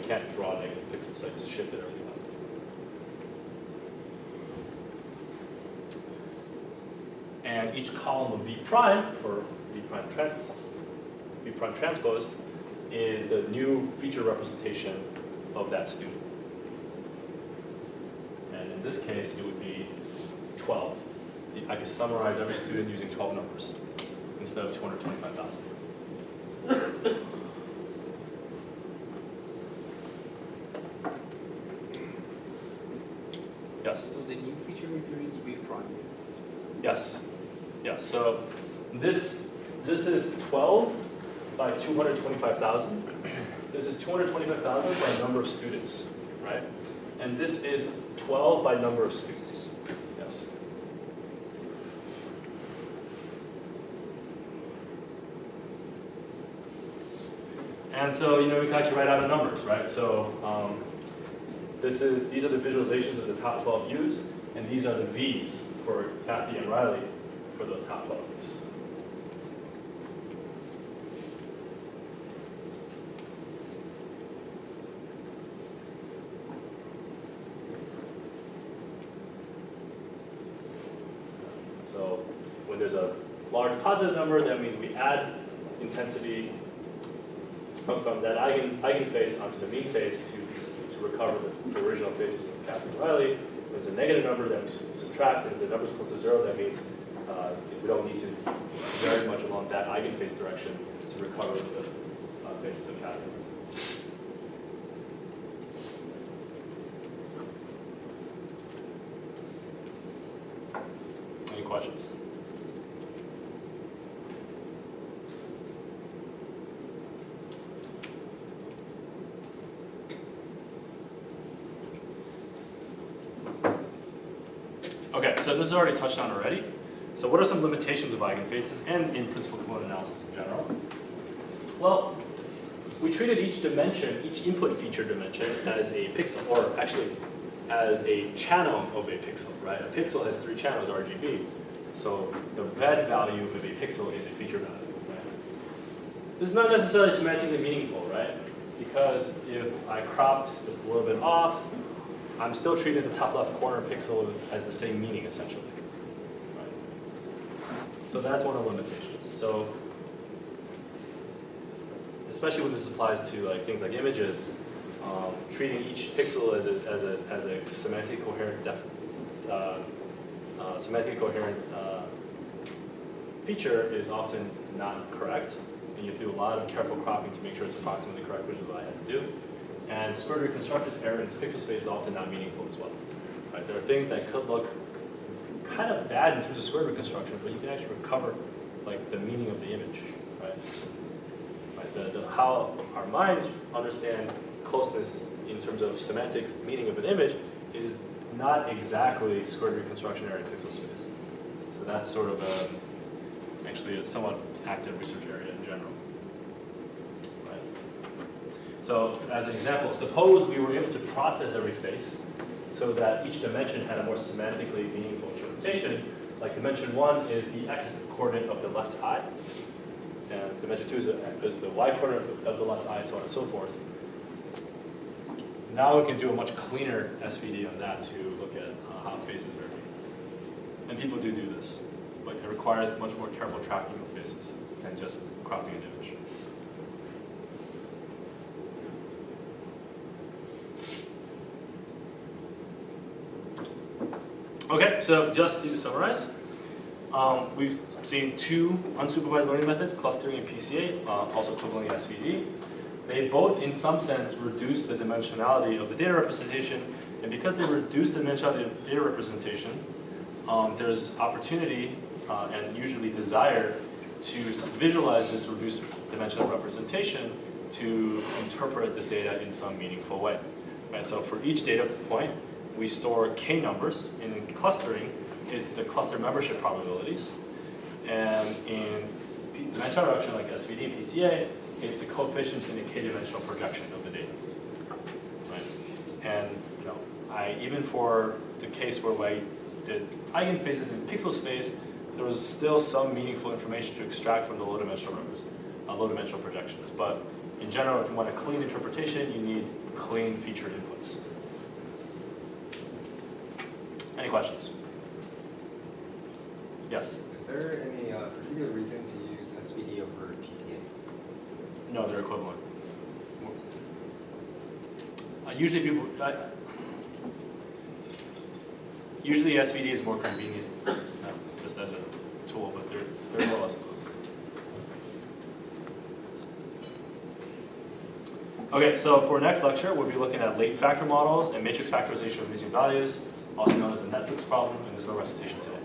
can't draw negative pixels, so I just shifted everything up. And each column of V prime, or V prime transpose, is the new feature representation of that student. And in this case, it would be 12. I could summarize every student using 12 numbers instead of 225,000. Yes? So the new feature vector is V prime. Yes. Yes. So this is 12 by 225,000. This is 225,000 by number of students, right? And this is 12 by number of students. Yes. And so, we can actually write out the numbers, right? So these are the visualizations of the top 12 U's, and these are the V's for Kathy and Riley for those top 12 U's. So when there's a large positive number, that means we add intensity from that eigenface onto the mean face to recover the original faces of Kathy and Riley. When there's a negative number, that means we subtract, and if the number is close to 0, that means we don't need to very much along that eigenface direction to recover the faces of Kathy. Any questions? Okay, so this is already touched on already. So what are some limitations of eigenfaces and in principal component analysis in general? Well, we treated each dimension, each input feature dimension as a pixel, or actually as a channel of a pixel, right? A pixel has 3 channels, RGB. So the red value of a pixel is a feature value, right? This is not necessarily semantically meaningful, right? Because if I cropped just a little bit off, I'm still treating the top left corner pixel as the same meaning, essentially. Right? So that's one of the limitations. So, especially when this applies to things like images, treating each pixel as a semantically coherent feature is often not correct, and you have to do a lot of careful cropping to make sure it's approximately correct, which is what I had to do. And squared root constructors error in pixel space is often not meaningful as well. Right? There are things that could look kind of bad in terms of squared root construction, but you can actually recover the meaning of the image. Right? How our minds understand closeness is, in terms of semantic meaning of an image, is not exactly squared root construction error in pixel space. So that's sort of actually a somewhat active research area in general. So as an example, suppose we were able to process every face so that each dimension had a more semantically meaningful interpretation. Like dimension 1 is the x coordinate of the left eye, and dimension 2 is the y coordinate of the left eye, so on and so forth. Now we can do a much cleaner SVD on that to look at how faces are. And people do this, but it requires much more careful tracking of faces than just cropping an image. Okay, so just to summarize, we've seen 2 unsupervised learning methods, clustering and PCA, also equivalently SVD. They both, in some sense, reduce the dimensionality of the data representation, and because they reduce the dimensionality of data representation, there's opportunity and usually desire to visualize this reduced dimensional representation to interpret the data in some meaningful way. Right? So for each data point, we store k numbers, and in clustering, it's the cluster membership probabilities. And in dimensional reduction, like SVD and PCA, it's the coefficients in a k-dimensional projection of the data. Right? And even for the case where I did eigenfaces in pixel space, there was still some meaningful information to extract from the low-dimensional projections. But in general, if you want a clean interpretation, you need clean feature inputs. Any questions? Yes? Is there any particular reason to use SVD over PCA? No, they're equivalent. Usually people, usually SVD is more convenient, just as a tool, but they're more or less equivalent. Okay, so for next lecture, we'll be looking at latent factor models and matrix factorization of missing values, also known as the Netflix problem, and there's no recitation today.